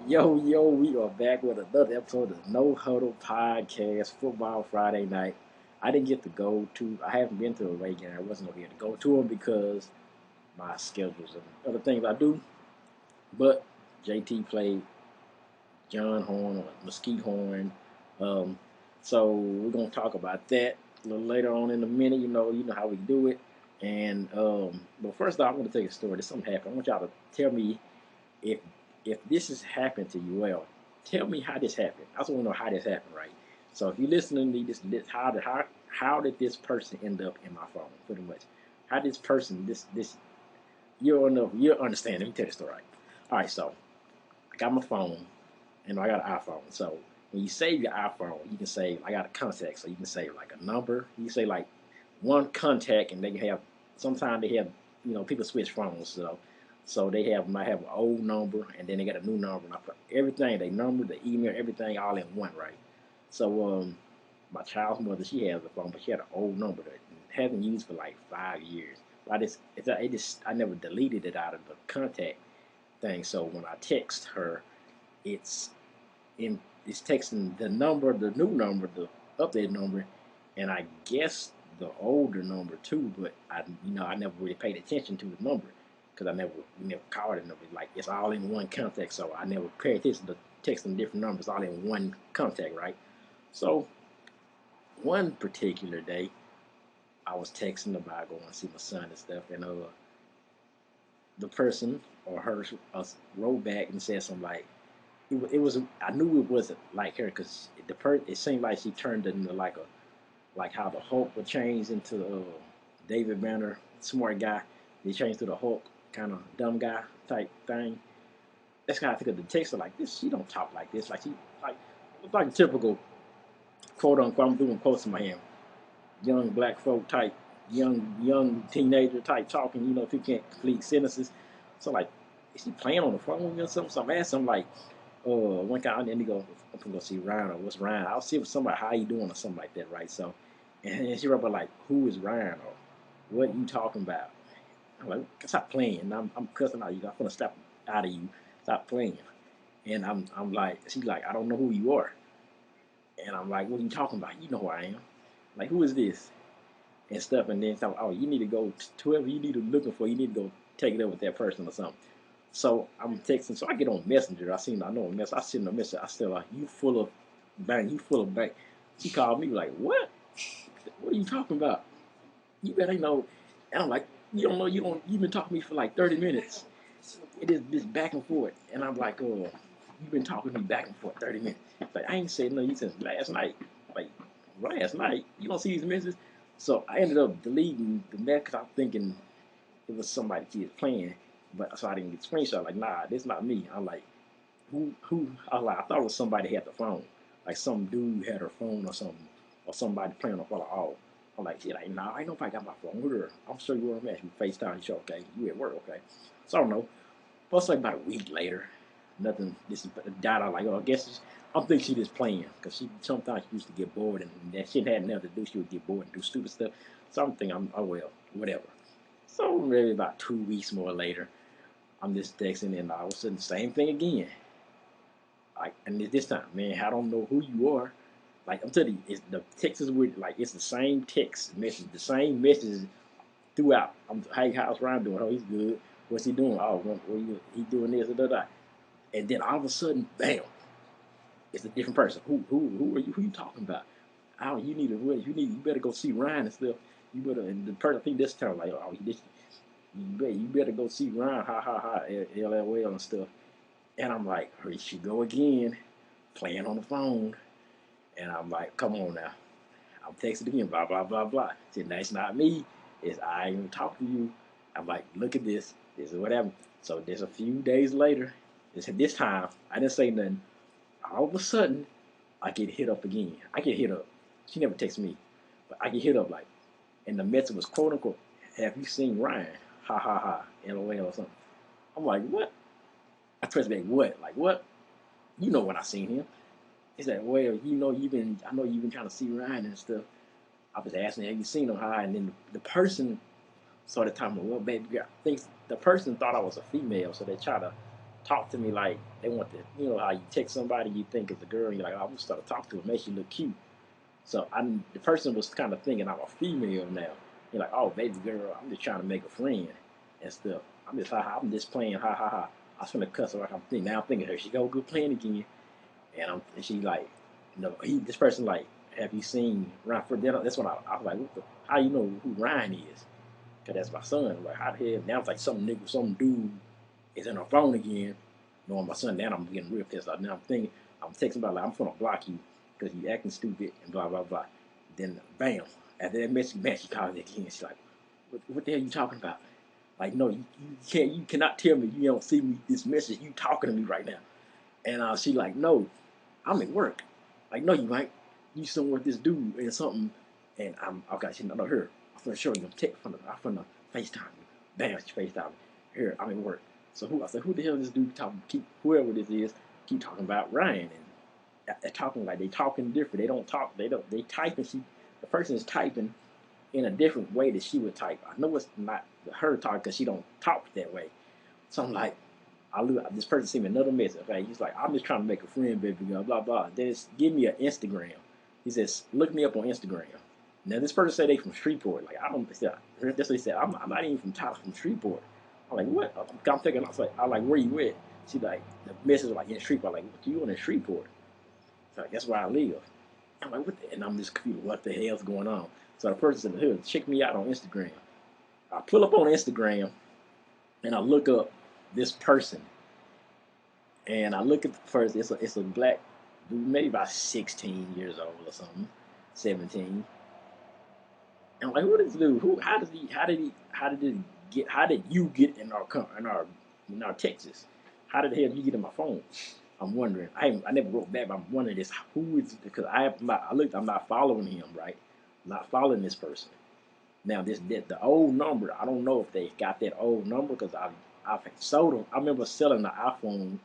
Yo, we are back with another episode of No Huddle Podcast, Football Friday night. I didn't get to go to, I haven't been to a Ray game. I wasn't going to get to go to them because my schedules and other things I do. But JT played John Horn or Mesquite Horn. Um, so we're going to talk about that a little later on in a minute. You know how we do it. But first off, I want to tell you a story. There's something happened. I want y'all to tell me if if this has happened to you, well, tell me how this happened. I just want to know how this happened, right? So if you're listening to me, this how did this person end up in my phone? Pretty much, how this person this you'll understand. Let me tell you the story. All right, so I got my phone, and I got an iPhone. So when you save your iPhone, you can save. I got a contact, so you can save like a number. You can say like one contact, and they can have. Sometimes they have, people switch phones, so they might have an old number, and then they got a new number. And I put everything, they number, the email, everything, all in one, right? So my child's mother, she has a phone, but she had an old number that hasn't used for like 5 years. But I never deleted it out of the contact thing. So when I text her, it's in it's texting the number, the new number, the updated number, and I guess the older number too. But I never really paid attention to the number because we never called it number. Like it's all in one contact, so I never paid attention to texting different numbers all in one contact, right? So one particular day, I was texting about going to see my son and stuff, and the person or her wrote back and said something like, it was I knew it wasn't like her because it seemed like she turned into like how the Hulk would change into David Banner, smart guy. He changed to the Hulk, kind of dumb guy type thing. That's kind of think of the text like this. She don't talk like this. Like she like a typical quote unquote. I'm doing quotes in my hand. Young black folk type, young teenager type talking. If you can't complete sentences. So like, is she playing on the phone or something? So I'm asking him like, one guy, and then he go, I'm gonna go see Ryan or what's Ryan. I'll see if somebody how you doing or something like that, right? So, and she wrote like, who is Ryan or what you talking about? I'm like, stop playing. I'm cussing out you. I'm gonna stop out of you. Stop playing. And I'm like, she's like, I don't know who you are. And I'm like, what are you talking about? You know who I am. Like, who is this? And stuff. And then so, oh, you need to go to whoever you need to be looking for. You need to go take it up with that person or something. So I'm texting. So I get on Messenger. I know a message. I send a message. I still like, you full of bang. You full of bang. She called me like, what? What are you talking about? You better know. And I'm like, you don't know. You've been talking to me for like 30 minutes. It is this back and forth. And I'm like, oh, you've been talking to me back and forth 30 minutes. Like I ain't said no you since last night. Like last night. You don't see these messages. So I ended up deleting the message because I'm thinking it was somebody she was playing, but so I didn't get screenshot. Like, nah, this not me. I'm like, who? I was like, I thought it was somebody had the phone, like some dude had her phone or something, or somebody playing on phone. Oh, I'm like, she like, nah, ain't nobody got my phone with her. I'm sure you were on match. We FaceTime. She okay. You at work, okay? So I don't know. Plus, like about a week later, nothing. This is data. Like, oh, I guess I'm thinking she just playing because she sometimes she used to get bored and that shit had nothing to do. She would get bored and do stupid stuff. So I'm thinking, oh well, whatever. So maybe about 2 weeks more later, I'm just texting and all of a sudden same thing again. Like and this time, man, I don't know who you are. Like I'm telling you, it's the text is weird. Like it's the same text message, the same message throughout. Hey, how's Ryan doing? Oh, he's good. What's he doing? Oh, he doing this, da, da, da. And then all of a sudden, bam, it's a different person. Who are you? Who you talking about? Oh, you better go see Ryan and stuff. You better and the person I think this time like oh this you better go see Ryan, ha ha ha, LLL and stuff. And I'm like, here she go again, playing on the phone. And I'm like, come on now. I'm texting again, blah, blah, blah, blah. She said, that's not me. It's I ain't even talk to you. I'm like, look at this. This is what happened. So there's a few days later. This time, I didn't say nothing. All of a sudden, I get hit up again. I get hit up. She never texts me. But I get hit up like, and the message was quote unquote, have you seen Ryan? Ha ha ha, LOL or something. I'm like, what? I press back, what? Like, what? You know when I seen him. He said, well, I know you've been trying to see Ryan and stuff. I was asking, have you seen him? Hi. And then the person started talking, well, baby girl, thinks the person thought I was a female, so they try to talk to me like they want to, how you text somebody you think is a girl, and you're like, oh, I'm gonna start to talk to her, makes you look cute. So the person was kind of thinking I'm a female now. You're like, oh, baby girl, I'm just trying to make a friend and stuff. I'm just playing, ha ha ha. I was gonna cuss her like I'm thinking. Now I'm thinking her, she go good playing again, and she like, this person like, have you seen Ryan? That's when I was like, how you know who Ryan is? Cause that's my son. Like, how the hell? Now it's like some dude is in her phone again. Knowing my son, now I'm getting real pissed off. Now I'm thinking, I'm texting about like, I'm gonna block you because you acting stupid and blah blah blah. Then bam, after that message, man, she calls again. She's like, what the hell are you talking about? Like, no, you cannot tell me you don't see me this message. You talking to me right now. And she like, no, I'm at work. Like, no, you ain't. You somewhere with this dude and something. And okay, she know her. I'm finna show you. I'm finna FaceTime you. Bam, she FaceTime me. Here, I'm at work. So I said, who the hell is this dude talking? Whoever this is, keep talking about Ryan, and they're talking like they talking different. They don't talk. They typing. The person is typing in a different way that she would type. I know it's not her talk because she don't talk that way. So I'm like, this person sent me another message. Okay, he's like, I'm just trying to make a friend, baby girl, blah blah. Then it's give me an Instagram. He says, look me up on Instagram. Now this person said they from Shreveport. Like, I don't. That's what he said. I'm not even from Tyler, from Shreveport. I'm like, what? I'm thinking. I'm like, where you at? She like, the message was like in Shreveport. I'm like, what you in Shreveport? She's like, that's where I live. I'm like, what? And I'm just confused. What the hell's going on? So the person said, here, check me out on Instagram. I pull up on Instagram and I look up this person. And I look at the person. It's a black dude, maybe about 16 years old or something, 17. And I'm like, who is this dude? How did you get in our Texas? How did the hell you get in my phone? I'm wondering. I never wrote back, but I'm wondering this. Who is, because I'm not following him, right? I'm not following this person. Now the old number, I don't know if they got that old number because I've sold them. I remember selling the iPhone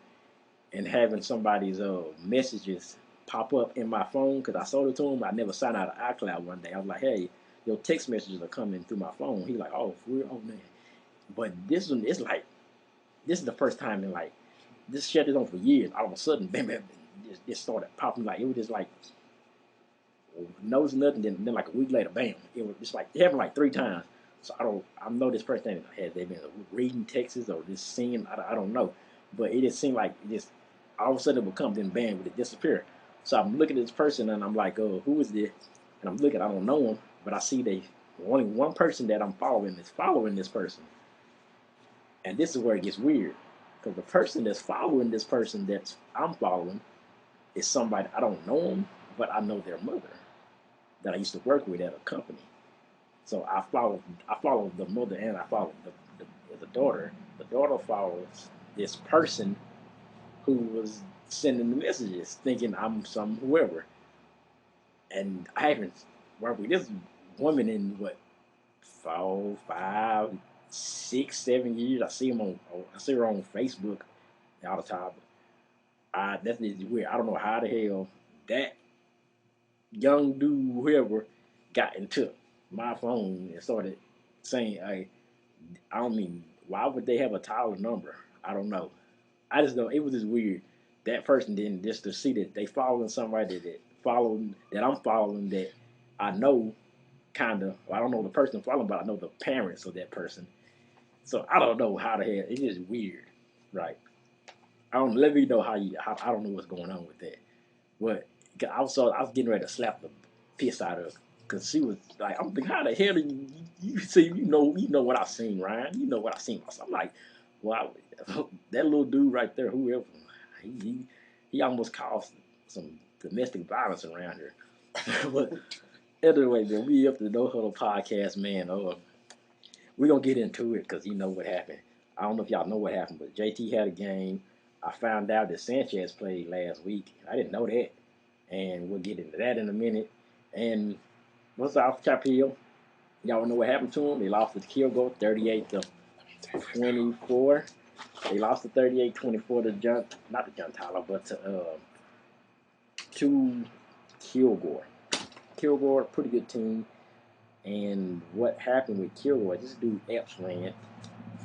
and having somebody's messages pop up in my phone because I sold it to him. I never signed out of iCloud one day. I was like, hey, your text messages are coming through my phone. He like, oh, for real? Oh man. But this one, it's like, this is the first time in like, this shut it on for years. All of a sudden, bam, bam, it started popping. Like, it was just like, knows nothing. Then like a week later, bam, it was just like, it happened like 3 times. So I know this person has they been reading texts or just seeing, I don't know. But it just seemed like it just, all of a sudden it would come, then bam, would it disappear. So I'm looking at this person and I'm like, oh, who is this? And I'm looking, I don't know him, but I see only one person that I'm following is following this person. And this is where it gets weird. Because the person that's following this person that I'm following is somebody, I don't know them, but I know their mother that I used to work with at a company. So I follow the mother and I follow the daughter. The daughter follows this person who was sending the messages thinking I'm some whoever. And I haven't worked with this woman in what, 4, 5, 6, 7 years. I see her on Facebook all the time. That's just weird. I don't know how the hell that young dude, whoever, got into my phone and started saying, "Hey, I don't mean, why would they have a Tyler number? I don't know. I just know it was just weird. That person didn't just to see that they following somebody that I'm following that I know kind of. Well, I don't know the person following, but I know the parents of that person. So I don't know how the hell. It's just weird, right? I don't let me know how I don't know what's going on with that. But I was getting ready to slap the piss out of her because she was like, I'm thinking, how the hell do you see? You know what I seen, Ryan. You know what I seen. I'm like, well, that little dude right there, whoever, he almost caused some domestic violence around here. But anyway, man, we up to the No Huddle podcast, man. We're gonna get into it because you know what happened. I don't know if y'all know what happened, but JT had a game. I found out that Sanchez played last week. I didn't know that, and we'll get into that in a minute. And what's off Chapel? Y'all know what happened to them? They lost to Kilgore 38-24. They lost to 38-24 to not to John Tyler, but to Kilgore. Kilgore, pretty good team. And what happened with Kilgore? This dude Epps ran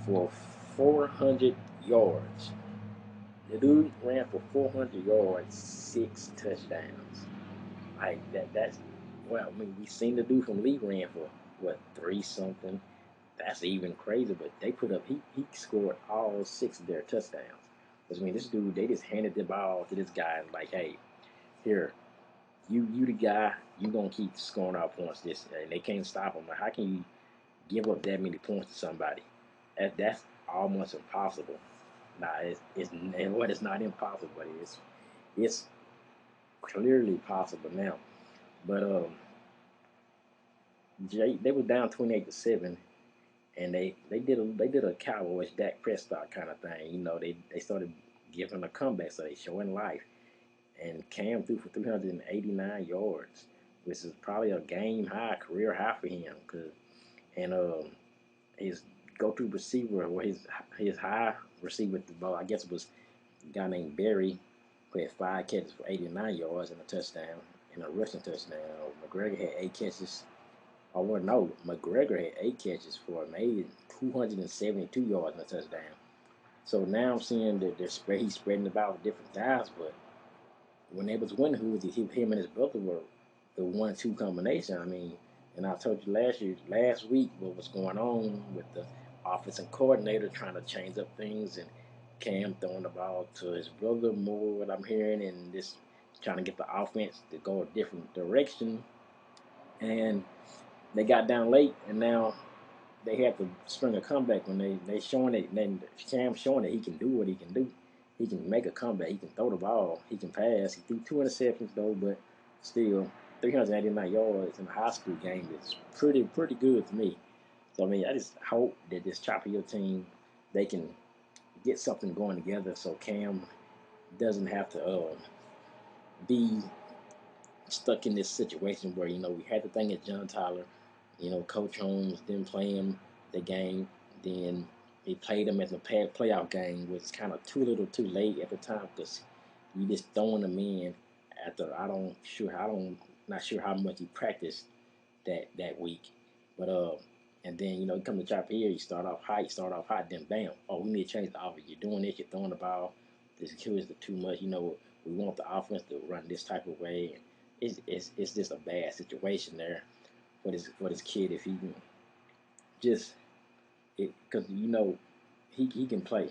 for 400 yards The dude ran for 400 yards, 6 touchdowns. Like that's well, I mean, we seen the dude from Lee ran for what 3 something. That's even crazier. But they put up he scored all 6 of their touchdowns. Which I mean, this dude they just handed the ball to this guy and like, hey, here, you the guy, you gonna keep scoring our points. This and they can't stop him. Like, how can you give up that many points to somebody? That's almost impossible. Nah, it's and what it's not impossible, but it's clearly possible now. But they were down 28-7, and they did a Cowboys Dak Prescott kind of thing. They started giving a comeback, so they showing life. And Cam threw for 389 yards, which is probably a game high, career high for him. And his go-to receiver, or his high receiver with the ball, I guess it was a guy named Barry, who had 5 catches for 89 yards and a touchdown and a rushing touchdown. McGregor had 8 catches. Oh, well, no, McGregor had 8 catches for amazing 272 yards and a touchdown. So now I'm seeing that he's spreading the ball with different guys, but when they was winning, him and his brother were the 1-2 combination. I mean, and I told you last week, what was going on with the offensive coordinator trying to change up things, and Cam throwing the ball to his brother more. What I'm hearing, and this trying to get the offense to go a different direction, and they got down late, and now they had to spring a comeback when they showing it. Then Cam showing that he can do what he can do. He can make a comeback. He can throw the ball. He can pass. He threw 2 interceptions though, but still 389 yards in a high school game is pretty good to me. So I mean, I just hope that this Chopper Hill team they can get something going together so Cam doesn't have to be stuck in this situation where we had the thing at John Tyler. Coach Holmes didn't play him the game. Then he played him as a playoff game, which is kind of too little, too late at the time because you just throwing him in after I don't not sure how much he practiced that week, but and then you come to Chopper here, you start off hot, then bam, oh we need to change the offense. You're doing this, you're throwing the ball. This is too much. We want the offense to run this type of way. It's just a bad situation there for this kid if he can just because he can play.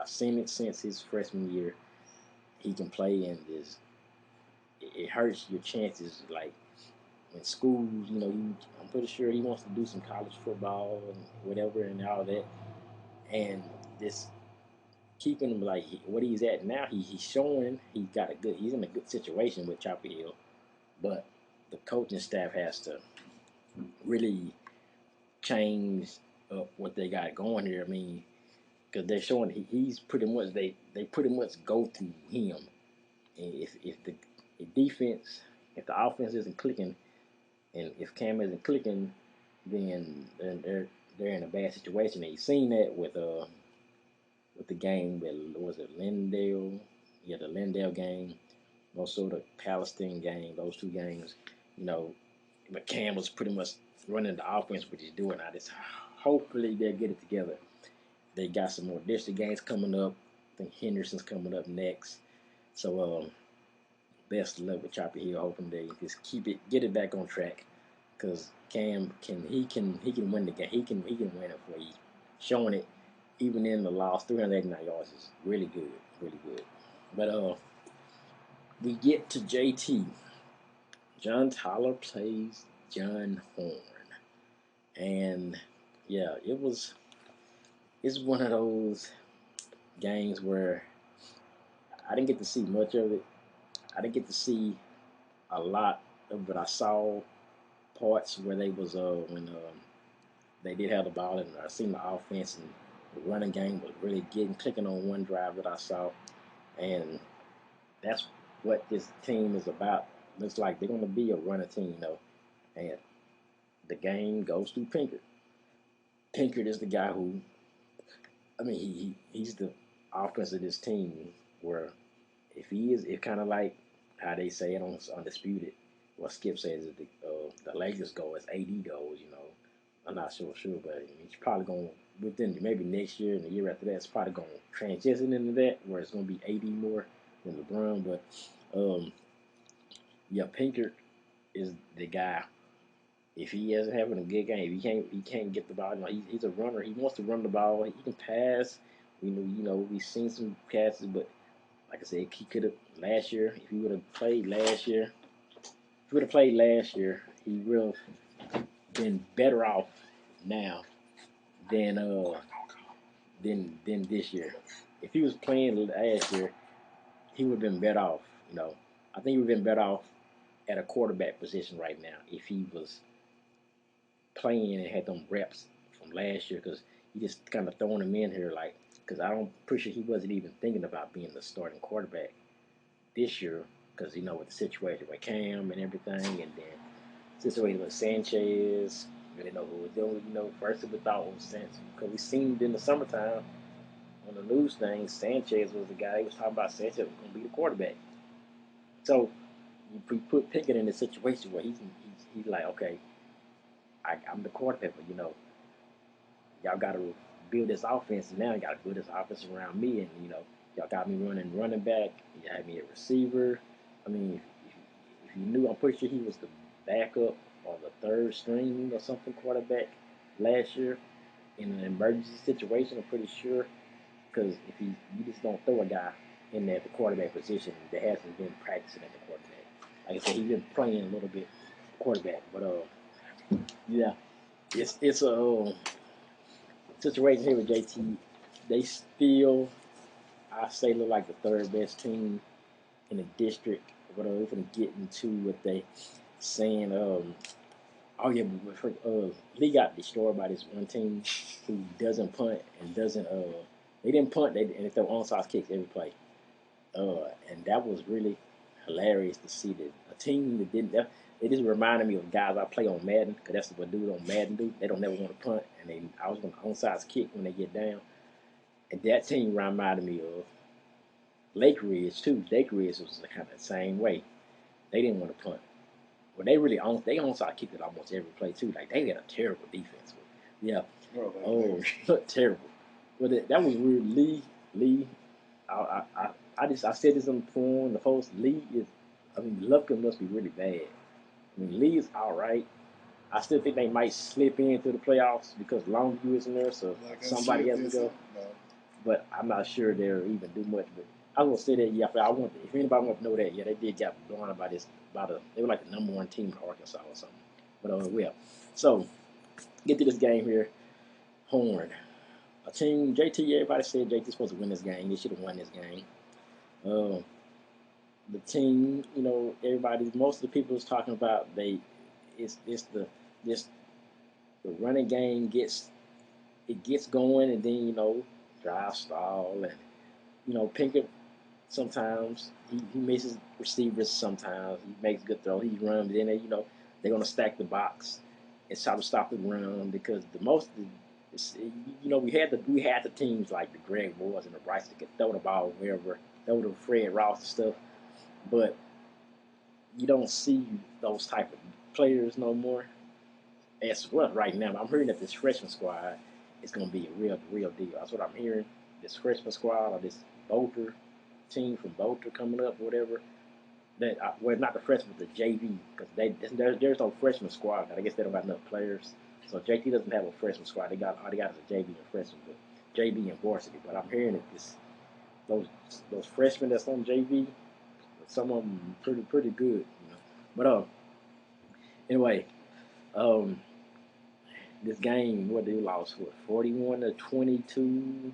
I've seen it since his freshman year. He can play and it hurts your chances like in schools. I'm pretty sure he wants to do some college football and whatever and all that. And this keeping him like what he's at now. He's showing he's in a good situation with Chopper Hill, but the coaching staff has to really change up what they got going here. I mean, because they're showing he's pretty much they pretty much go through him. And if the defense, if the offense isn't clicking, and if Cam isn't clicking, then they're in a bad situation. And you've seen that with the game with was it Lindale, yeah, the Lindale game, also the Palestine game. Those 2 games, you know, but Cam was pretty much running the offense, which he's doing. I just hopefully they'll get it together. They got some more district games coming up. I think Henderson's coming up next. So best of luck with Chopper Hill. Hoping they just get it back on track. Cause Cam can win the game. He can win it for you. Showing it even in the loss, 389 yards is really good, really good. But we get to JT. John Tyler plays John Horn, and yeah, it's one of those games where I didn't get to see much of it. I didn't get to see a lot of it. I saw parts where they was when they did have the ball, and I seen the offense and the running game was really clicking on one drive that I saw, and that's what this team is about. Looks like they're going to be a runner team. And the game goes through Pinkert. Pinkert is the guy who, I mean, he's the offense of this team. Where if he is, it's kind of like how they say it on Undisputed. What Skip says is the Lakers go as AD goes. I'm not sure, but he's probably going within maybe next year and the year after that. It's probably going to transition into that where it's going to be 80 more than LeBron. But yeah, Pinkert is the guy. If he isn't having a good game, if he can't get the ball. You know, he's a runner. He wants to run the ball. He can pass. We've seen some passes, but like I said, he could have last year. If he would have played last year, he would have been better off now than this year. If he was playing last year, he would have been better off. You know, I think he would have been better off at a quarterback position right now if he was playing and had them reps from last year because he just kind of throwing him in here like because I don't pretty sure he wasn't even thinking about being the starting quarterback this year because with the situation with Cam and everything and then situation with Sanchez. We didn't know who was doing. First we thought was Sanchez because we seen it in the summertime on the news thing. Sanchez was the guy. He was talking about Sanchez was going to be the quarterback. So you put Pickett in a situation where he's like, okay, I'm the quarterback, but y'all got to build this offense. And now you got to build this offense around me, and y'all got me running back. You had me a receiver. I mean, if you knew, I'm pretty sure he was the backup or the third string or something quarterback last year in an emergency situation. I'm pretty sure because if you just don't throw a guy in there at the quarterback position that hasn't been practicing at the quarterback. Like I said, he's been playing a little bit quarterback, but yeah, it's a situation here with JT. They still, I say, look like the third best team in the district. But we're gonna get into what they saying. Oh yeah, but Lee got destroyed by this one team who doesn't punt and doesn't. They didn't punt. And they throw onside kicks every play. And that was really hilarious to see that a team that didn't. It just reminded me of guys I play on Madden because that's what dude on Madden do. They don't never want to punt, and I was going to onside kick when they get down. And that team reminded me of Lake Ridge too. Lake Ridge was kind of the same way. They didn't want to punt. Well, they onside kicked it almost every play too. Like they had a terrible defense. Yeah. Oh, terrible. But that was weird. Lee. I said this on the post. Lee is. I mean, Lufkin must be really bad. I mean, Lee is all right. I still think they might slip into the playoffs because Longview isn't there, so somebody has to go. But I'm not sure they'll even do much. But I was gonna say that if anybody wants to know that, yeah, they did get blown by this. They were like the number one team in Arkansas or something. But yeah. So get to this game here. Horn, a team. JT. Everybody said JT's supposed to win this game. They should have won this game. The team, most of the people is talking about it's the this the running game gets going and then drive stall and Pinkett sometimes he misses receivers sometimes he makes good throw he runs then they're gonna stack the box and try to stop the run because we had the teams like the Greg Wars and the Bryce that could throw the ball wherever throw the Fred Ross and stuff but you don't see those type of players no more. As well, right now, I'm hearing that this freshman squad is going to be a real deal. That's what I'm hearing. This freshman squad or this Boulder team from Boulder coming up, or whatever. Not the freshman, but the JV, because there's no freshman squad. I guess they don't got enough players. So JT doesn't have a freshman squad. All they got is a JV and freshman, but JV and varsity. But I'm hearing that those freshmen that's on JV, some of them pretty good. But anyway, this game, what they lost, 41-22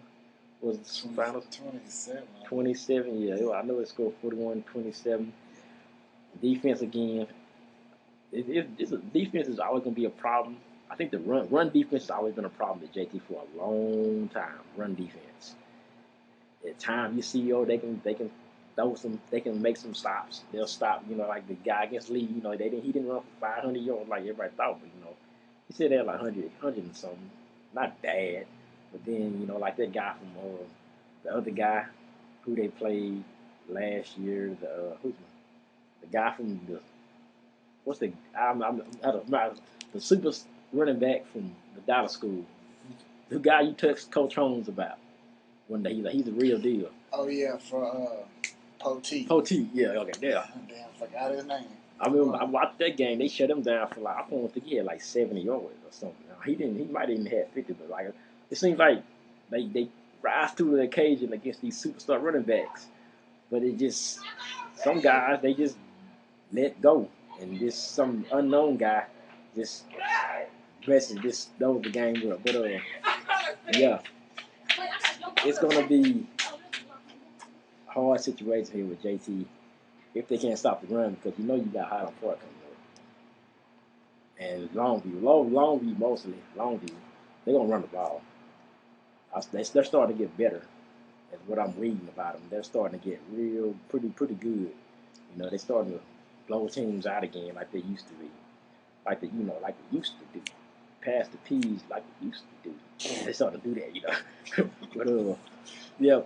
was the final. 27. 27, yeah. I know it scored 41-27. Defense again. Defense is always going to be a problem. I think the run defense has always been a problem at JT for a long time. Run defense. At times you see, they can they can make some stops. They'll stop, like the guy against Lee, he didn't run for 500 yards like everybody thought, but he said they had like 100 and something. Not bad. But then, like that guy from the other guy who they played last year, the guy from the what's the I'm out of the super running back from the Dollar School, the guy you text Coach Holmes about one day. He's a real deal. Oh yeah, for Poteet. Poteet, yeah, okay, yeah. Damn, forgot his name. I remember I watched that game. They shut him down for like I don't think he had like 70 yards or something. He didn't. He might even have 50, but like it seems like they rise to the occasion against these superstar running backs. But it just some guys they just let go, and this some unknown guy just basically just knows the game well. But yeah, it's gonna be a hard situation here with JT if they can't stop the run because you know you got Highland Park coming up. And Longview mostly, Longview, they're gonna run the ball. They're starting to get better. That's what I'm reading about them. They're starting to get real, pretty good. You know, they're starting to blow teams out again like they used to be, like they used to do. Pass the P's like they used to do. They starting to do that, you know. But yeah.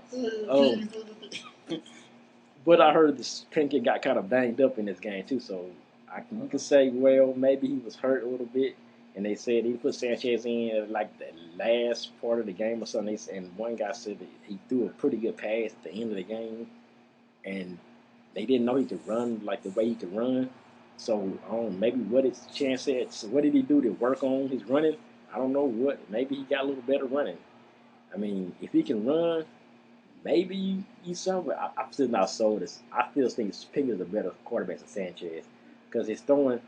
But I heard this Pinkett got kind of banged up in this game too, so you can say, well, maybe he was hurt a little bit, and they said he put Sanchez in at like the last part of the game or something. And one guy said that he threw a pretty good pass at the end of the game, and they didn't know he could run like the way he could run. So maybe what his chance said. So what did he do to work on his running? I don't know what. Maybe he got a little better running. I mean, if he can run, maybe you somewhere. I'm still not sold. I still think Pickett's a better quarterback than Sanchez because he's throwing.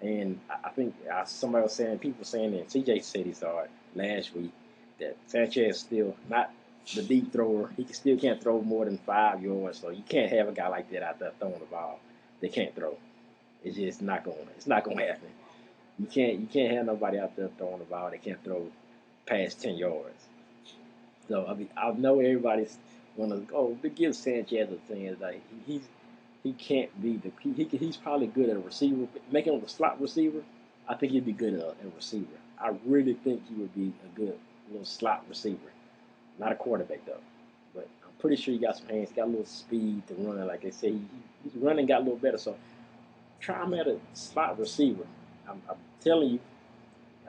And I think somebody was saying, people saying that CJ said he saw it last week that Sanchez still not the deep thrower. He still can't throw more than 5 yards. So you can't have a guy like that out there throwing the ball. They can't throw. It's just not going. It's not going to happen. You can't have nobody out there throwing the ball. They can't throw past 10 yards. So I mean, I know everybody's gonna give Sanchez a thing. Like he can't be he's probably good at a receiver. Making him a slot receiver, I think he'd be good at a receiver. I really think he would be a good little slot receiver. Not a quarterback though, but I'm pretty sure he got some hands. Got a little speed to run. Like they say, he's running got a little better. So try him at a slot receiver. I'm telling you,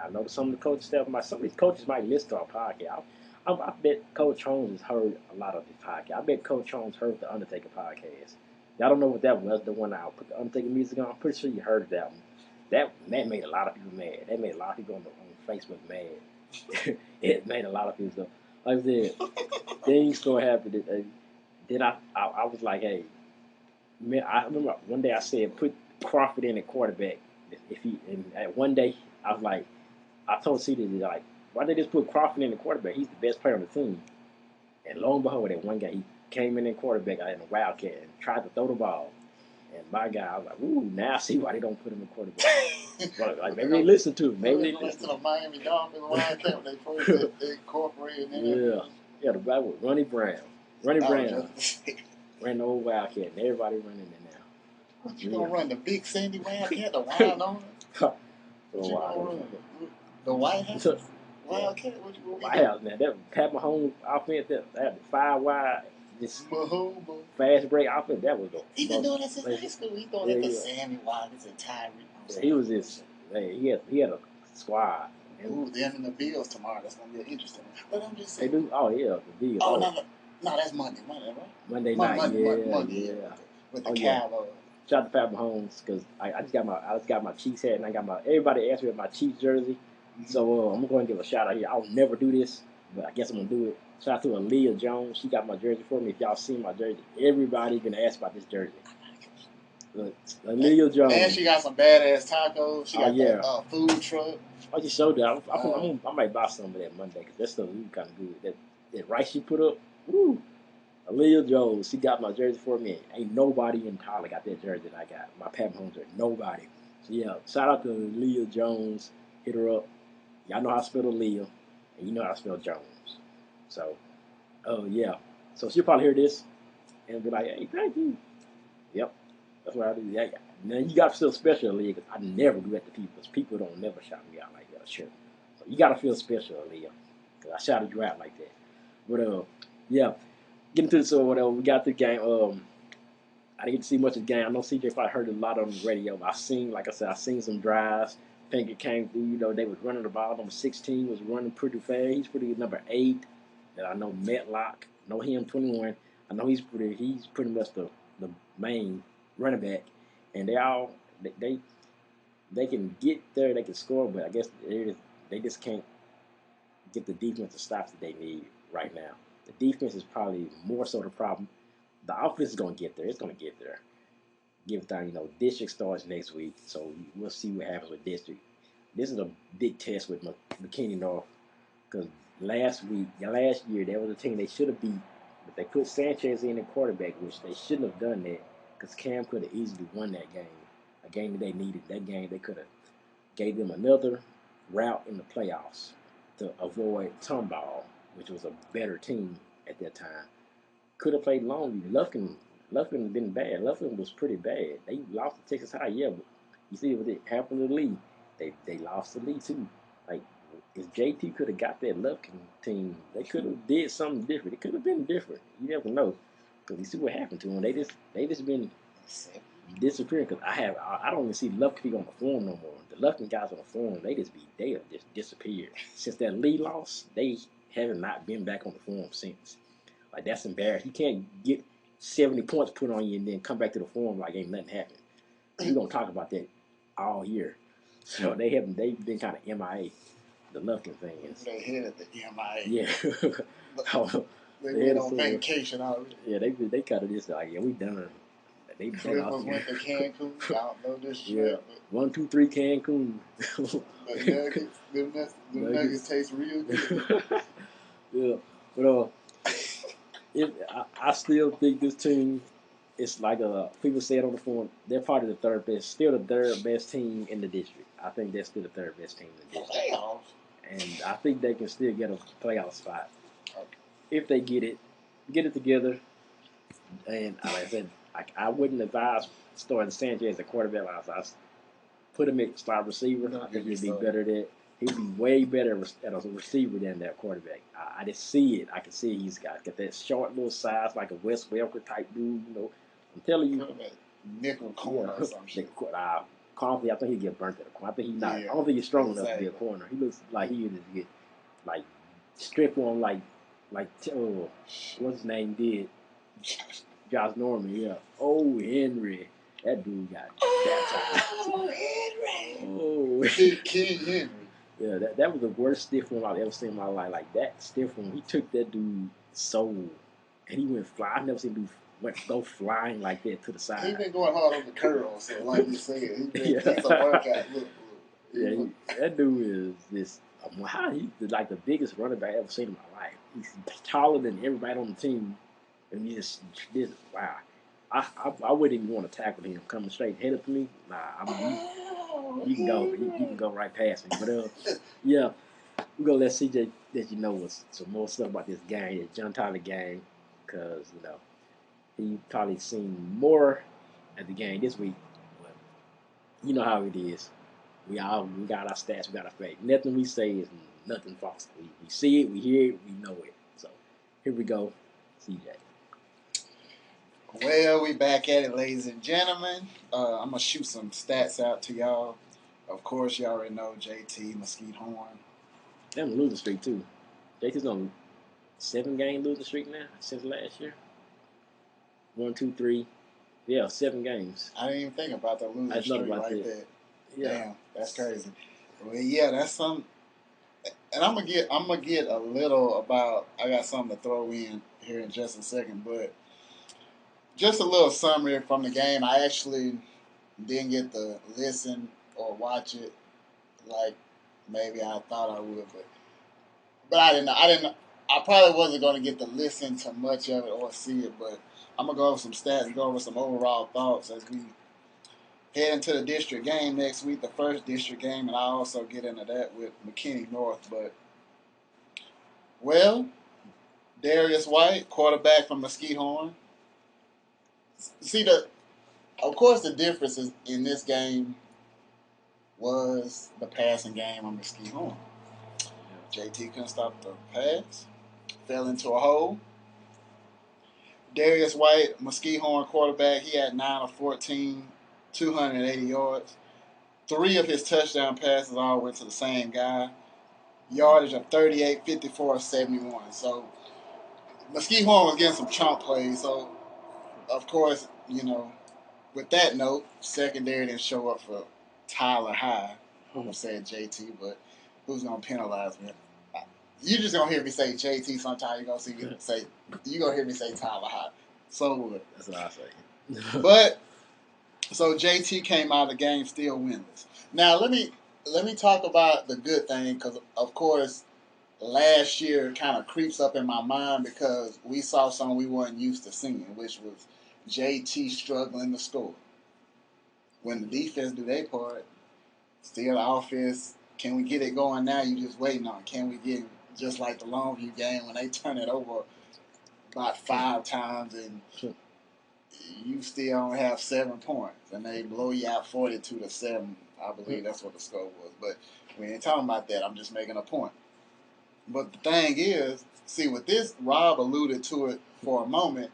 I know some of the coaches some of these coaches might listen to our podcast. I bet Coach Holmes has heard a lot of this podcast. I bet Coach Holmes heard the Undertaker podcast. Y'all don't know what that was, the one I put the Undertaker music on. I'm pretty sure you heard that one. That made a lot of people mad. That made a lot of people on Facebook mad. It made a lot of people so. Like I said, things gonna happen. Then I was like, hey, man, I remember one day I said put Crawford in at quarterback. And one day I was like, I told CD like, why they just put Crawford in the quarterback? He's the best player on the team. And lo and behold, that one guy, he came in quarterback in a Wildcat and tried to throw the ball. And my guy, I was like, ooh, now I see why they don't put him in quarterback. Like maybe they listen to him. Maybe they listen to the Miami Dolphins Wildcat. They first they incorporated him. Yeah, the guy with Ronnie Brown. Ronnie Brown ran the old Wildcat, and everybody running there now. What you gonna run the big Sandy Wildcat, the Wild owner? The White House? Wildcat? What you gonna White House, man. That Pat Mahomes offense, that had the 5 wide, just fast break offense. That was the. He been doing that since high school. He doing it to Sammy Watkins and Tyree. He was just. He had a squad. Ooh, them and the Bills tomorrow. That's gonna be interesting. But I'm just saying. They do. Oh yeah, the Bills. Oh no, that's Monday, right? Monday night. Monday. With the Cowboys. Shout out to Pat Mahomes because I just got my Chiefs hat and I got my everybody asked me about my Chiefs jersey. So I'm going to give a shout out here. I'll never do this, but I guess I'm going to do it. Shout out to Aaliyah Jones. She got my jersey for me. If y'all seen my jersey, everybody going to ask about this jersey. But Aaliyah Jones. And she got some badass tacos. She got that food truck. I just showed that. I might buy some of that Monday because that stuff is kind of good. That rice she put up, woo. Aaliyah Jones, she got my jersey for me. Ain't nobody in Tyler got that jersey that I got. My Pat Mahomes jersey. Nobody. So yeah, shout out to Aaliyah Jones. Hit her up. Y'all know how to spell Aaliyah, and you know how to spell Jones. So, yeah. So she'll probably hear this and be like, hey, thank you. Yep. That's what I do. Yeah. Now you got to feel special, Aaliyah, because I never do that to people. Because people don't never shout me out like that. Sure. So you got to feel special, Aaliyah, because I shouted you out like that. But, yeah. Getting to the so whatever, we got the game. I didn't get to see much of the game. I know CJ probably heard a lot on the radio. But I seen, like I said, I seen some drives think it came through. They was running the ball. Number 16 was running pretty fast. He's pretty good. Number 8, that I know Metlock. Know him 21. I know he's pretty much the main running back. And they they can get there. They can score, but I guess they just can't get the defensive stops that they need right now. The defense is probably more so the problem. The offense is going to get there. It's going to get there. Give time, district starts next week, so we'll see what happens with district. This is a big test with McKinney North because last year, that was a team they should have beat, but they put Sanchez in at quarterback, which they shouldn't have done that because Cam could have easily won that game, a game that they needed. That game they could have gave them another route in the playoffs to avoid Tomball, which was a better team at that time. Could have played longer. Lufkin has been bad. Lufkin was pretty bad. They lost to Texas High, yeah, but you see what happened to Lee. They lost to Lee too. Like if JT could have got that Lufkin team, they could have did something different. It could have been different. You never know, because you see what happened to them. They just been disappearing. Because I don't even see Lufkin on the form no more. The Lufkin guys on the form, they have just disappeared since that Lee loss. They haven't not been back on the form since. Like that's embarrassing. You can't get 70 points put on you and then come back to the forum like ain't nothing happened. We're gonna talk about that all year. So they've been kind of MIA, the Lufkin fans. They headed the MIA. Yeah. They went on vacation already. Yeah, they kind of just like, yeah, we done. They almost went to Cancun. I don't know this shit. Yeah. 1, 2, 3 Cancun. The nuggets taste real good. Yeah. But I still think this team is like people said on the forum, they're part of the third best, still the third best team in the district. I think they're still the third best team in the district. Playoffs. And I think they can still get a playoff spot if they get it together. And like I said, I wouldn't advise starting Sanchez as a quarterback. I put him at slot receiver. I think he'd be better at that. He'd be way better at a receiver than that quarterback. I just see it. I can see he's got that short little size, like a Wes Welker type dude. I'm telling you, nickel corner or some shit. Conklin, I think he'd get burnt at a corner. I think he's not. Yeah, I don't think he's strong enough to be a corner. He looks like he would just get like strip on like what's his name did. Josh Norman, yeah. Oh, Henry. That dude got baptized. Oh, Henry. Oh, King Henry. Yeah, that was the worst stiff one I've ever seen in my life. Like that stiff one, he took that dude's soul and he went fly. I've never seen dude go flying like that to the side. He's been going hard on the curls, so like you said, he's a workout. Look. That dude is this. He's like the biggest running back I've ever seen in my life. He's taller than everybody on the team, and he just wow. I wouldn't even want to tackle him coming straight headed to me. Nah, you can go. You can go right past me. But yeah, we're gonna let CJ let you know some more stuff about this game, the John Tyler game, because he probably seen more at the game this week. But you know how it is. We got our stats, we got our facts. Nothing we say is nothing false. We see it, we hear it, we know it. So here we go, CJ. Well, we back at it, ladies and gentlemen. I'm going to shoot some stats out to y'all. Of course, you already know JT, Mesquite Horn. They're on the losing streak, too. JT's on 7-game losing streak now since last year. 1, 2, 3. Yeah, 7 games. I didn't even think about the losing streak like that. Yeah. Damn, that's crazy. Well, yeah, that's some. And I'm gonna get a little about. I got something to throw in here in just a second, but just a little summary from the game. I actually didn't get to listen or watch it like maybe I thought I would, but I didn't. I probably wasn't going to get to listen to much of it or see it, but I'm gonna go over some stats and go over some overall thoughts as we head into the district game next week, the first district game, and I'll also get into that with McKinney North. But, well, Darius White, quarterback from Mesquite Horn. See, of course, the difference in this game was the passing game on Mesquite Horn. JT couldn't stop the pass, fell into a hole. Darius White, Mesquite Horn quarterback, he had 9 of 14. 280 yards. 3 of his touchdown passes all went to the same guy. Yardage of 38, 54, 71. So Mesquite Horn was getting some chunk plays. So, of course, with that note, secondary didn't show up for Tyler High. I'm going to say JT, but who's going to penalize me? You're just going to hear me say JT sometime. You're going to see me say, you're going to hear me say Tyler High. So, That's what I say. But, so JT came out of the game still winless. Now, let me talk about the good thing because, of course, last year kind of creeps up in my mind because we saw something we weren't used to seeing, which was JT struggling to score. When the defense do their part, still the offense, can we get it going now? You just waiting on. Can we get just like the Longview game when they turn it over about 5 times and you still only have 7 points and they blow you out 42-7. I believe that's what the score was. But we ain't talking about that. I'm just making a point. But the thing is, see, with this, Rob alluded to it for a moment.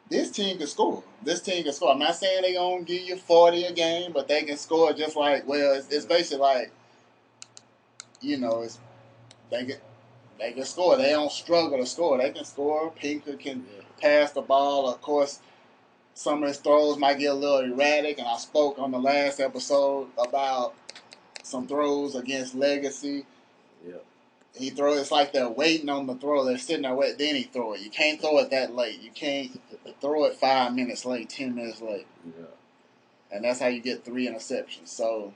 This team can score. This team can score. I'm not saying they're going to give you 40 a game, but they can score just like, well, it's basically like, it's they can score. They don't struggle to score. They can score. Pinker can pass the ball. Of course, some of his throws might get a little erratic, and I spoke on the last episode about some throws against Legacy. Yep. He throws. It's like they're waiting on the throw. They're sitting there waiting. Then he throw it. You can't throw it that late. You can't throw it 5 minutes late, 10 minutes late. Yeah. And that's how you get 3 interceptions. So,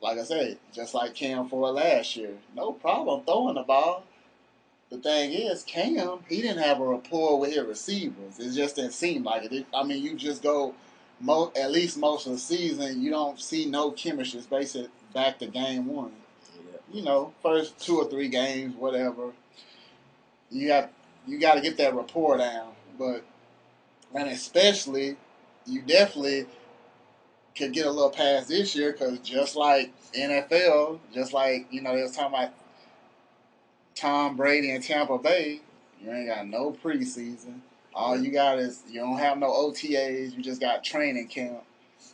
like I said, just like Cam Ford last year, no problem throwing the ball. The thing is, Cam, he didn't have a rapport with his receivers. It just didn't seem like it. I mean, you just go at least most of the season, you don't see no chemistry. It's basically back to game 1. First 2 or 3 games, whatever. You got to get that rapport down. And especially, you definitely could get a little past this year because just like NFL, just like, they was talking about Tom Brady and Tampa Bay, you ain't got no preseason. All you got is you don't have no OTAs. You just got training camp,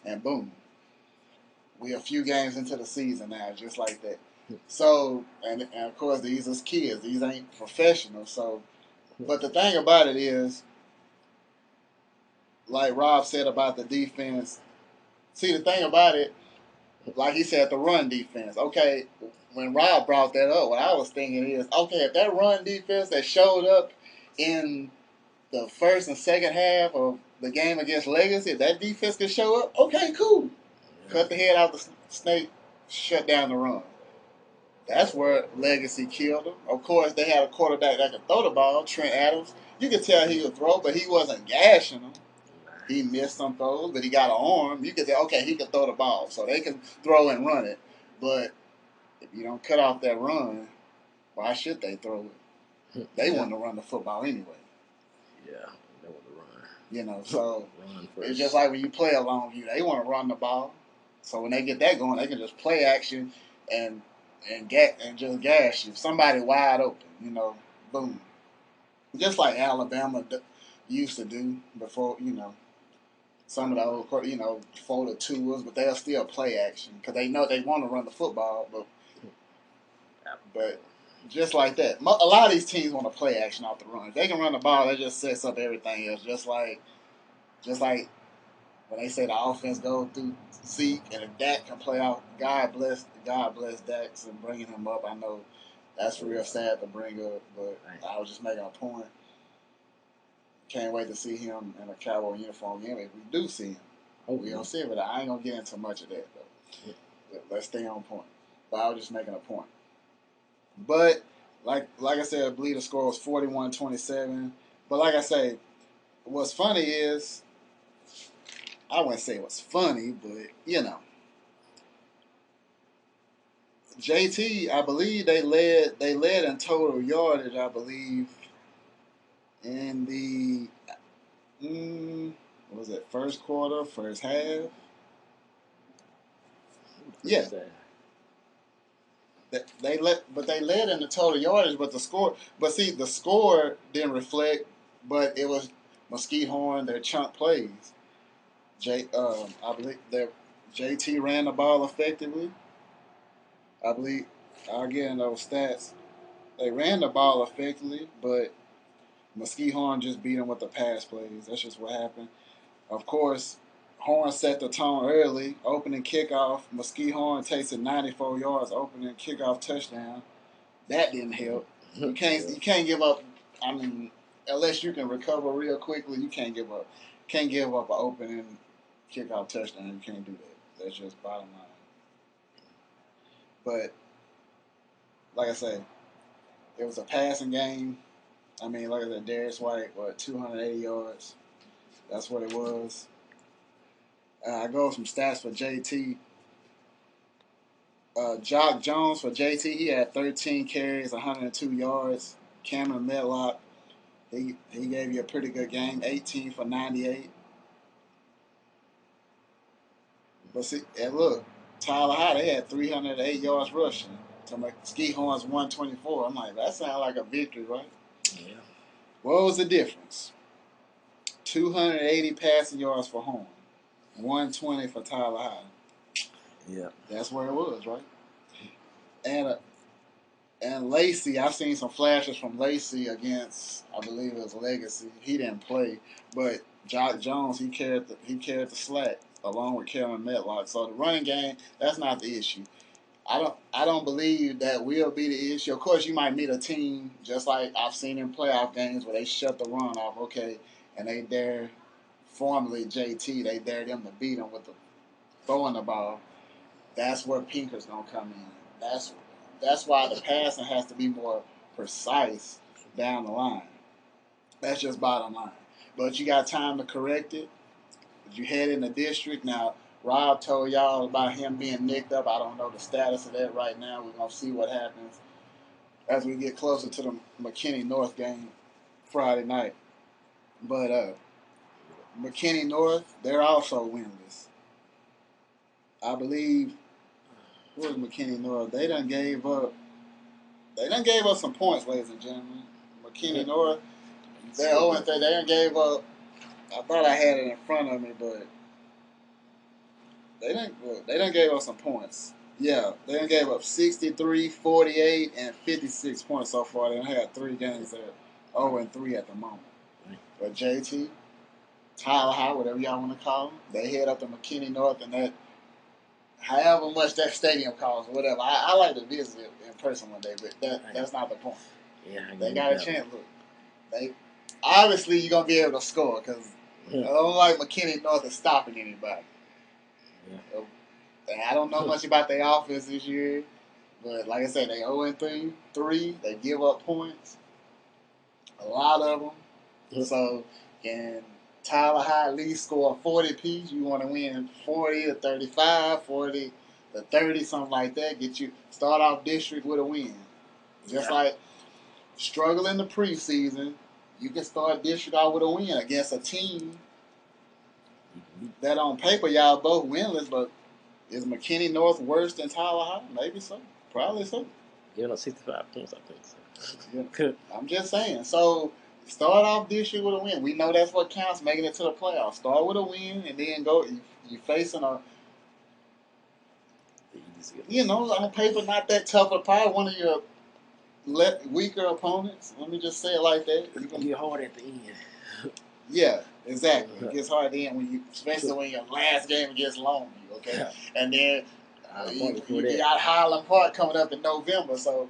and boom, we a few games into the season now, just like that. So, and of course, these is kids. These ain't professionals. So, but the thing about it is, like Rob said about the defense. See, the thing about it, like he said, the run defense. Okay, when Rob brought that up, what I was thinking is, okay, if that run defense that showed up in the first and second half of the game against Legacy, if that defense could show up, okay, cool. Cut the head out the snake, shut down the run. That's where Legacy killed them. Of course, they had a quarterback that could throw the ball, Trent Adams. You could tell he could throw, but he wasn't gashing them. He missed some throws, but he got an arm. You could say, okay, he could throw the ball. So they can throw and run it. But if you don't cut off that run, why should they throw it? They want to run the football anyway. Yeah, they want to run. So it's just like when you play a Longview, they want to run the ball. So when they get that going, they can just play action and just gash you. Somebody wide open, boom. Just like Alabama used to do before, some of the old, before the tours, but they'll still play action because they know they want to run the football. But just like that, a lot of these teams want to play action off the run. If they can run the ball, that just sets up everything else. Just like when they say the offense goes through Zeke and if Dak can play out, God bless Dax and bringing him up. I know that's real sad to bring up, but I was just making a point. Can't wait to see him in a Cowboy uniform again. If we do see him, we don't see it, but I ain't gonna get into much of that though. Let's stay on point. But I was just making a point. But like I said, I believe the score was 41-27. But like I say, what's funny is I wouldn't say it was funny, but JT, I believe they led in total yardage, I believe, in the what was it, first quarter, first half? Yeah. They led in the total yardage, but the score didn't reflect, but it was Mesquite Horn, their chunk plays. I believe JT ran the ball effectively. I believe I'll get in those stats. They ran the ball effectively, but Mesquite Horn just beat him with the pass plays. That's just what happened. Of course, Horn set the tone early. Opening kickoff, Mesquite Horn takes it 94 yards. Opening kickoff touchdown. That didn't help. You can't give up. I mean, unless you can recover real quickly, you can't give up. Can't give up an opening kickoff touchdown. You can't do that. That's just bottom line. But like I say, it was a passing game. I mean, like I said, Darius White, 280 yards. That's what it was. I go with some stats for JT. Jock Jones for JT, he had 13 carries, 102 yards. Cameron Medlock, he gave you a pretty good game, 18 for 98. But see, and look, Tyler High, they had 308 yards rushing. To Mesquite Horn's 124. I'm like, that sounds like a victory, right? Yeah. What was the difference? 280 passing yards for Horn, 120 for Tyler High. Yeah. That's where it was, right? And Lacey, I've seen some flashes from Lacey against, I believe it was Legacy. He didn't play, but Jock Jones, he carried the slack along with Cameron Medlock. So the running game, that's not the issue. I don't believe that will be the issue. Of course, you might meet a team just like I've seen in playoff games where they shut the run off, okay, and they dare, formerly JT, they dare them to beat them with the throwing the ball. That's where Pinker's gonna come in. That's why the passing has to be more precise down the line. That's just bottom line. But you got time to correct it. You head in the district now. Rob told y'all about him being nicked up. I don't know the status of that right now. We're gonna see what happens as we get closer to the McKinney North game Friday night. But McKinney North, they're also winless. I believe. Who was McKinney North? They done gave up. They done gave up some points, ladies and gentlemen. McKinney North, they're 0-3. They done gave up. I thought I had it in front of me, but they done gave up some points. Yeah, they done gave up 63, 48, and 56 points so far. They done had 3 games that are 0-3 at the moment. But JT, Tyler High, whatever y'all want to call them, they head up to McKinney North, and that, however much that stadium costs, whatever. I like to visit in person one day, but that's not the point. Yeah, they got a chance. Look, they obviously you're gonna be able to score because I don't like McKinney North is stopping anybody. Yeah. So, I don't know much about their offense this year, but like I said, they 0-3. They give up points, a lot of them. Yeah. So can Tyler High at least score 40 piece? You want to win 40 to 35, 40 to 30, something like that. Get you start off district with a win. Just like struggle in the preseason, you can start district out with a win against a team that on paper y'all both winless, but is McKinney North worse than Tyler High? Maybe so. Probably so. Yeah, 65 points, I think so. Yeah. I'm just saying. So start off this year with a win. We know that's what counts, making it to the playoffs. Start with a win and then go. You facing a, on paper, not that tough. Probably one of your weaker opponents. Let me just say it like that. It's gonna get hard at the end. Yeah, exactly. It gets hard at the end especially when your last game against Longview. Okay, and then you got Highland Park coming up in November. So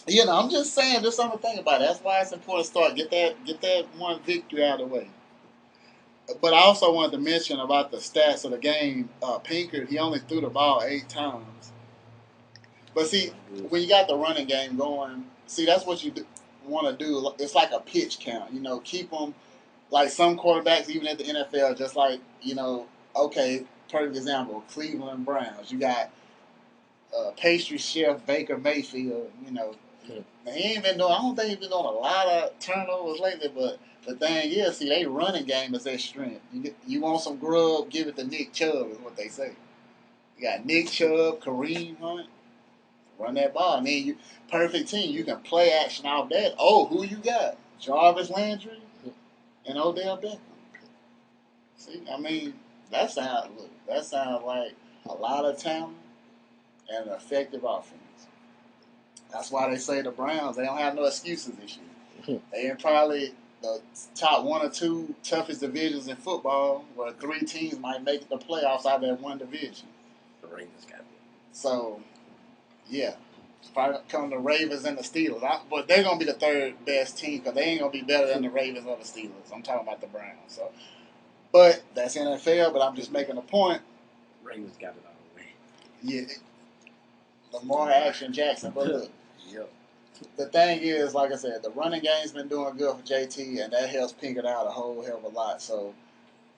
I'm just saying, there's something to think about. That's why it's important to start get that one victory out of the way. But I also wanted to mention about the stats of the game. Pinkert, he only threw the ball 8 times. But see, when you got the running game going, that's what you want to do. It's like a pitch count. Keep them like some quarterbacks, even at the NFL, just like, okay, perfect example, Cleveland Browns. You got pastry chef Baker Mayfield, He ain't been doing, I don't think he's been doing a lot of turnovers lately, but the thing is, they running game is their strength. You want some grub, give it to Nick Chubb, is what they say. You got Nick Chubb, Kareem Hunt, run that ball. And then perfect team. You can play action off that. Oh, who you got? Jarvis Landry and Odell Beckham. See, That sounds like a lot of talent and an effective offense. That's why they say the Browns, they don't have no excuses this year. They in probably the top one or two toughest divisions in football, where three teams might make the playoffs out of that one division. The Ravens got it. So, yeah. Probably come the Ravens and the Steelers. But they're going to be the third best team because they ain't going to be better than the Ravens or the Steelers. I'm talking about the Browns. So, but that's NFL, but I'm just making a point. Ravens got it all the way. Yeah. Lamar Action Jackson. But look. Yep. The thing is, like I said, the running game's been doing good for JT, and that helps Pinkett out a whole hell of a lot. So,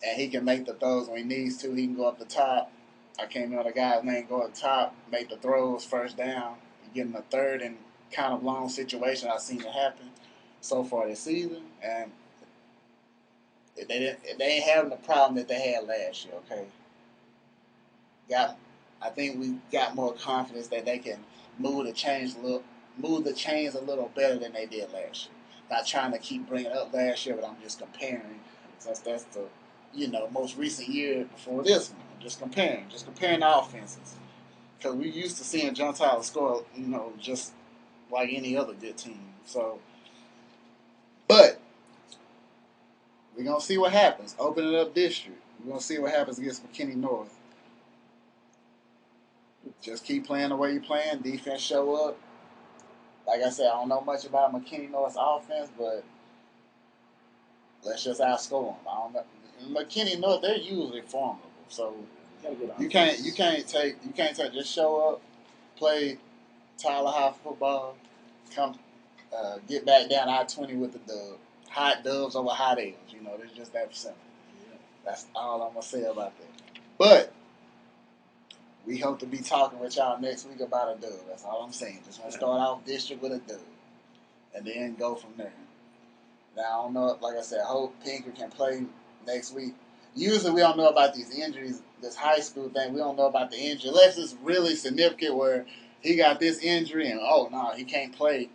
and he can make the throws when he needs to. He can go up the top. I can't remember the guy's name. Go up the top, make the throws, first down. Getting a third and kind of long situation. I've seen it happen so far this season, and they ain't having the problem that they had last year. Okay, I think we got more confidence that they can move the chains a little better than they did last year. Not trying to keep bringing up last year, but I'm just comparing since that's the most recent year before this one. Just comparing the offenses because we used to seeing John Tyler score, just like any other good team. So, but we're gonna see what happens. Open it up district. We're gonna see what happens against McKinney North. Just keep playing the way you're playing. Defense show up. Like I said, I don't know much about McKinney North's offense, but let's just outscore them. I don't know. McKinney North, they're usually formidable, so you can't just show up, play Tyler High football, come get back down I-20 with the dub. Hot dubs over hot ales. It's just that simple. That's all I'm gonna say about that. But we hope to be talking with y'all next week about a dub. That's all I'm saying. Just want to start off district with a dub, and then go from there. Now I don't know. Like I said, I hope Pinker can play next week. Usually we don't know about these injuries. This high school thing, we don't know about the injury unless it's really significant where he got this injury and he can't play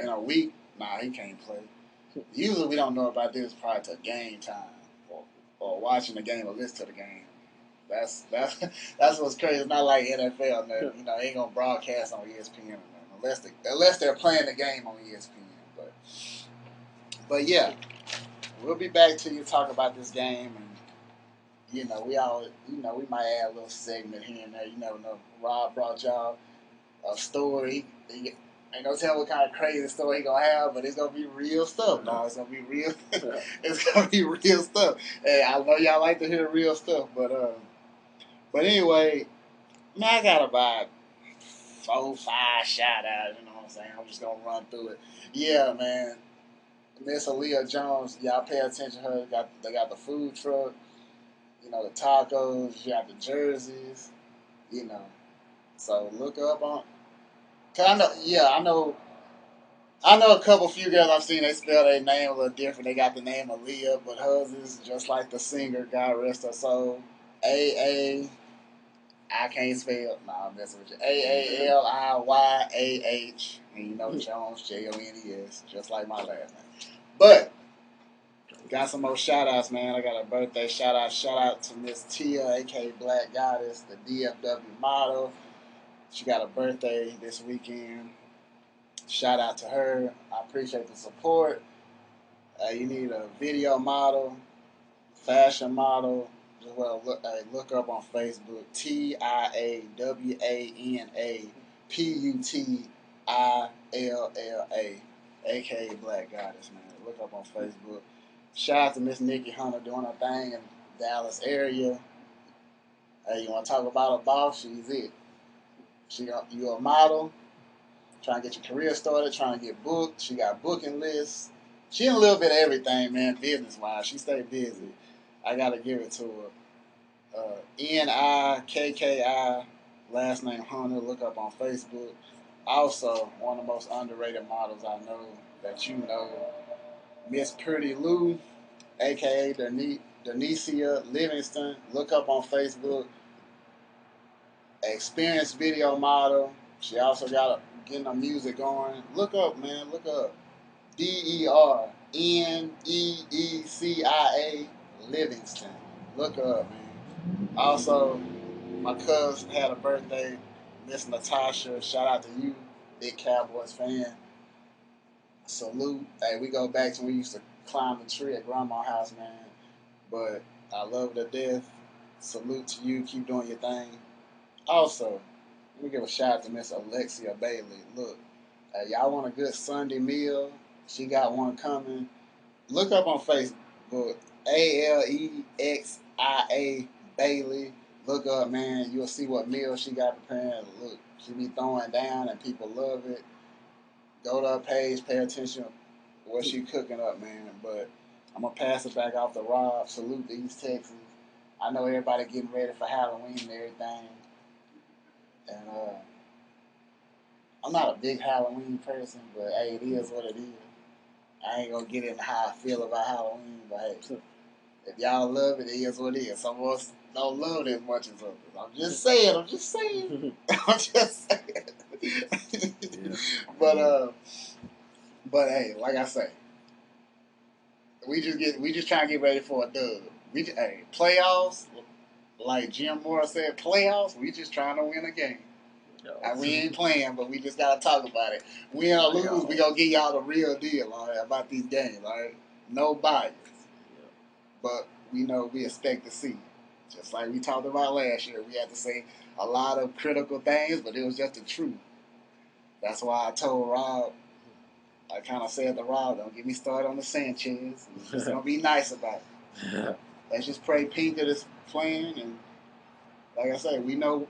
in a week. He can't play. Usually we don't know about this prior to game time or watching the game or listening to the game. That's what's crazy. It's not like NFL. They ain't gonna broadcast on ESPN unless they're playing the game on ESPN. But yeah, we'll be back to you talk about this game, and we might add a little segment here and there. You never know. Rob brought y'all a story. He ain't gonna tell what kind of crazy story he gonna have, but it's gonna be real stuff. No, it's gonna be real. It's gonna be real stuff. Hey, I know y'all like to hear real stuff, but anyway, man, I got about 4, 5 shout outs. You know what I'm saying? I'm just gonna run through it. Yeah, man. Miss Aaliyah Jones, y'all pay attention to her. They got the food truck, the tacos, you got the jerseys, So look up on. Cause I know a few girls I've seen. They spell their name a little different. They got the name Aaliyah, but hers is just like the singer. God rest her soul. I can't spell. Nah, I'm messing with you. Aaliyyah, and Jones, Jones, just like my last name. But got some more shout outs, man. I got a birthday shout out. Shout out to Miss Tia, aka Black Goddess, the DFW model. She got a birthday this weekend. Shout out to her. I appreciate the support. You need a video model, fashion model. Look up on Facebook. TIAWANAPUTILLA, aka Black Goddess, man. Look up on Facebook. Shout out to Miss Nikki Hunter doing her thing in Dallas area. Hey, you want to talk about a boss? She's it. You a model, trying to get your career started, trying to get booked. She got booking lists. She in a little bit of everything, man, business-wise. She stay busy. I got to give it to her. Nikki, last name Hunter. Look up on Facebook. Also, one of the most underrated models I know that you know, Miss Pretty Lou, a.k.a. Denicia Livingston. Look up on Facebook. Experienced video model. She also got getting her music going. Look up, man. Look up. DERNEECIA Livingston. Look her up, man. Also, my cousin had a birthday. Miss Natasha, shout out to you, big Cowboys fan. Salute. Hey, we go back to when we used to climb the tree at Grandma's house, man. But I love her to death. Salute to you. Keep doing your thing. Also, let me give a shout out to Miss Alexia Bailey. Look, y'all want a good Sunday meal? She got one coming. Look up on Facebook, Alexia Bailey. Look up, man. You'll see what meal she got prepared. Look, she be throwing down, and people love it. Go to her page, pay attention to what she cooking up, man. But I'm gonna pass it back off to Rob. Salute to East Texas. I know everybody getting ready for Halloween and everything, and I'm not a big Halloween person, but hey, it is what it is. I ain't gonna get into how I feel about Halloween, but hey, if y'all love it, it is what it is. Some of us don't love it as much as others. I'm just saying. I'm just saying. I'm just saying. Yeah. But but hey, like I say, we just trying to get ready for a dub. Hey, playoffs, like Jim Moore said, playoffs. We just trying to win a game. And we ain't playing, but we just gotta talk about it. Win or lose, we gonna give y'all the real deal, all right, about these games, all right? No bias. But we know we expect to see. Just like we talked about last year, we had to say a lot of critical things, but it was just the truth. That's why I told Rob, I kind of said to Rob, don't get me started on the Sanchez. We're just gonna be nice about it. Let's just pray Pinker is playing, and like I said, we know.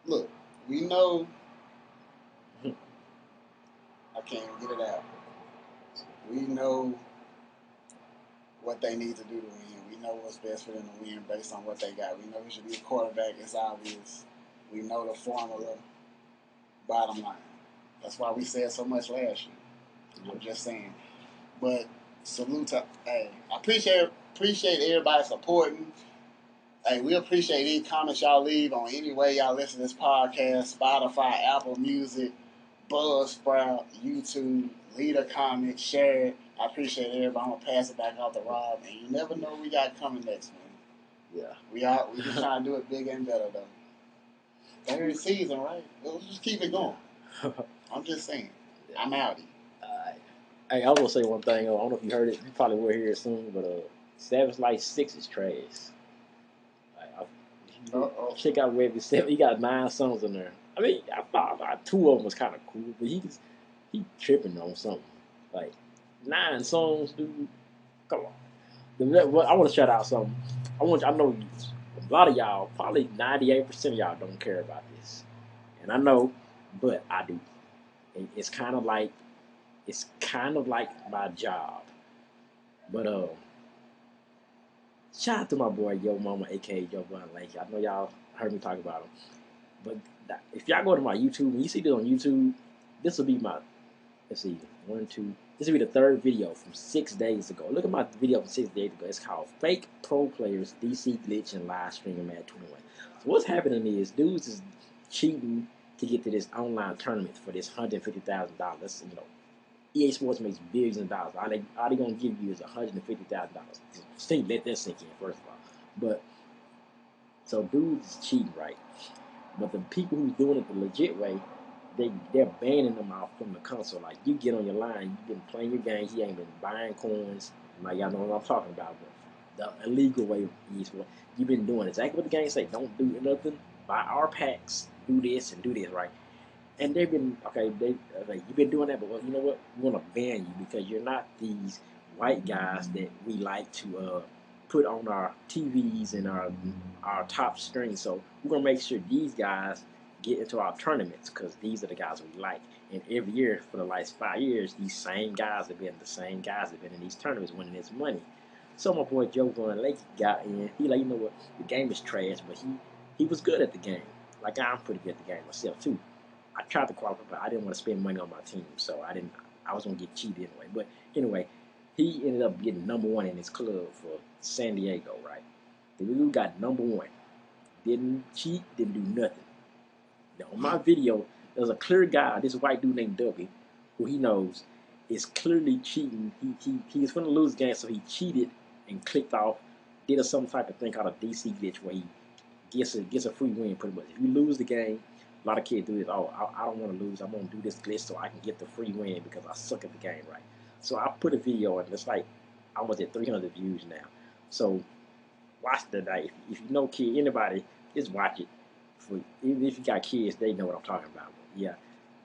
Look, we know. I can't even get it out. We know what they need to do to win. We know what's best for them to win based on what they got. We know he should be a quarterback. It's obvious. We know the formula. Bottom line. That's why we said so much last year. I'm just saying. But salute to hey, I appreciate everybody supporting. Hey, we appreciate any comments y'all leave on any way y'all listen to this podcast, Spotify, Apple Music, Buzzsprout, YouTube. Leave a comment, share it. I appreciate everybody. I'm gonna pass it back out to Rob, and you never know what we got coming next, man. Yeah. We just trying to do it bigger and better though. Third season, right? Let's just keep it going. I'm just saying. Yeah. I'm out. Hey, I was gonna say one thing. I don't know if you heard it. You probably will hear it soon, but Savage Life 6 is trash. Check out Webby 7. He got 9 songs in there. I mean, I thought 2 of them was kind of cool, but he tripping on something. Like 9 songs, dude. Come on. I want to shout out something. I know a lot of y'all, probably 98% of y'all don't care about this, and I know, but I do. It's kind of like my job. But shout out to my boy Yo Mama, aka Joe Blunt Lake. I know y'all heard me talk about him. But if y'all go to my YouTube and you see this on YouTube, this will be my, let's see, 1, 2. This will be the 3rd video from 6 days ago. Look at my video from 6 days ago. It's called Fake Pro Players DC Glitch and Live Streaming Mad 21. So what's happening is dudes is cheating to get to this online tournament for this $150,000. You know, EA Sports makes billions of dollars. All they gonna give you is $150,000. Let that sink in first of all. But so dudes is cheating, right? But the people who's doing it the legit way, they're banning them out from the console. Like you get on your line, you've been playing your games, you ain't been buying coins. Like y'all know what I'm talking about. But the illegal way is what you've been doing exactly what the game say. Don't do nothing. Buy our packs. Do this and do this, right? And they've been you've been doing that, but well, you know what? We want to ban you because you're not these white guys that we like to put on our TVs and our top screen. So we're gonna make sure these guys get into our tournaments because these are the guys we like. And every year for the last 5 years, these same guys have been in these tournaments winning this money. So my boy Joe Van Lake got in. He like, you know what? The game is trash, but he was good at the game. Like I'm pretty good at the game myself too. I tried to qualify, but I didn't want to spend money on my team, so I didn't. I was gonna get cheated anyway. But anyway, he ended up getting #1 in his club for San Diego, right? The dude got #1, didn't cheat, didn't do nothing. Now, on my video, there's a clear guy, this white dude named Dougie, who he knows is clearly cheating. He was going to lose the game, so he cheated and clicked off did some type of thing called a DC glitch where he gets a free win pretty much. If you lose the game, a lot of kids do this. Oh, I don't want to lose. I'm gonna do this glitch so I can get the free win because I suck at the game, right? So I put a video and it's like almost at 300 views now. So watch the night. If you know kid, anybody, just watch it. For even if you got kids, they know what I'm talking about. Yeah,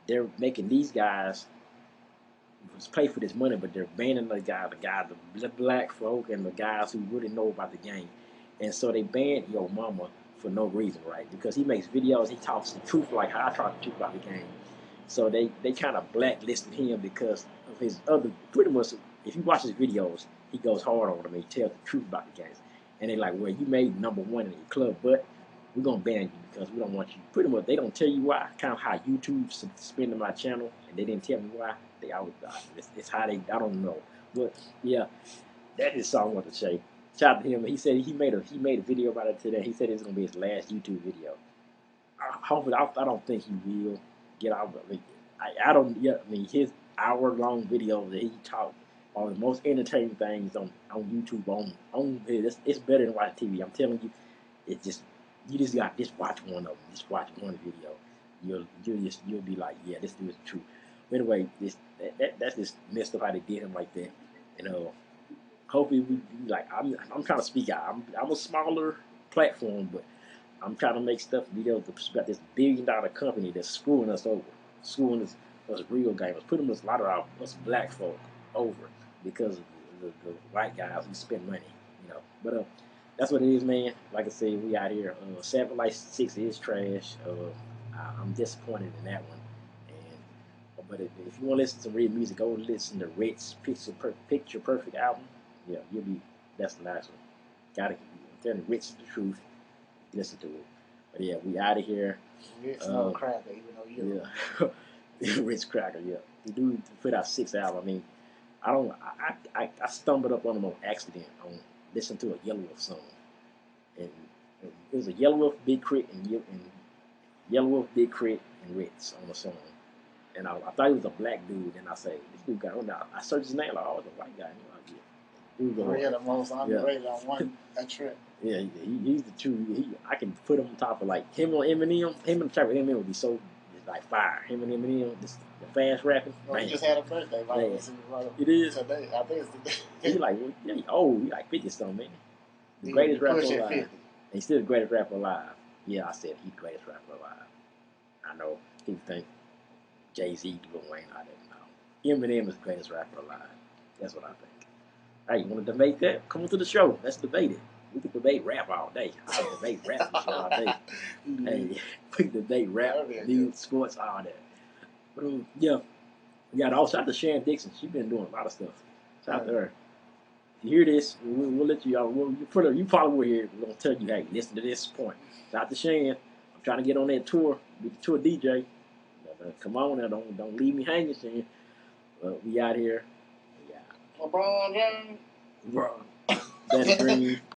they're making these guys play for this money, but they're banning the black folk and the guys who really know about the game. And so they banned Yo Mama for no reason, right? Because he makes videos, he talks the truth like how I talk the truth about the game. So they kind of blacklisted him because of his other, pretty much, if you watch his videos, he goes hard on them. He tells the truth about the games. And they're like, well, you made #1 in your club, but we're going to ban you because we don't want you. Pretty much, they don't tell you why. Kind of how YouTube suspended my channel, and they didn't tell me why. They always, it's how they, I don't know. But yeah, that is something I want to say. Shout out to him. He said he made a video about it today. He said it's going to be his last YouTube video. Hopefully, I don't think he will get out. I don't. Yeah, I mean, his hour-long video that he talked on the most entertaining things on YouTube on it's better than watching TV. I'm telling you, it's just you just got just watch one of them. Just watch one video. You'll be like, yeah, this dude is true. But anyway, that's just messed up how they did him like that. You know, hopefully we like I'm trying to speak out. I'm a smaller platform, but I'm trying to make stuff videos about this $1 billion company that's screwing us over, screwing us real gamers, putting us a lot of us black folk over because of the white guys who spend money, you know. But that's what it is, man. Like I said, we out here. 7 Life 6 is trash. I'm disappointed in that one. And but if you want to listen to some real music, go listen to Red's Picture Perfect album. Yeah, you'll be. That's the last one. Gotta tell the Rich the truth. Listen to it. But yeah, we out of here. Rich no cracker, even though you. Yeah, Rich Cracker. Yeah, the dude put out 6 albums. I mean, I don't. I stumbled up on him on accident on listening to a Yellow Wolf song, and it was a Yellow Wolf, Big Crit, and Yellow Wolf, Big Crit, and Rich on the song. And I thought he was a black dude, and I say this dude got on. I searched his name, like, oh, it's a white guy. Dude, the most underrated on one trip. Yeah, he's the true. I can put him on top of like him on Eminem. Him on top of Eminem would be so like fire. Him and Eminem, the fast rapping. Well, he just had a birthday. Right? It is today. I think it's today. He's like, yeah, he old. He like 50 something, man. The greatest rapper alive. 50. He's still the greatest rapper alive. Yeah, I said he's the greatest rapper alive. I know people think Jay-Z, Lil Wayne, all that. No, Eminem is the greatest rapper alive. That's what I think. Hey, you want to debate that? Come on to the show. Let's debate it. We can debate rap all day. I can debate rap all day. Hey, we can debate rap, news, sports, all that. But yeah, we got all shout out to Shan Dixon. She's been doing a lot of stuff. Shout out to her. If you hear this, we'll let you out. You probably will hear. We're gonna tell you, hey, listen to this point. Shout out to Shan. I'm trying to get on that tour. Be the tour DJ. Come on now, don't leave me hanging, Shan. We out here. LeBron James. LeBron. Danny Green.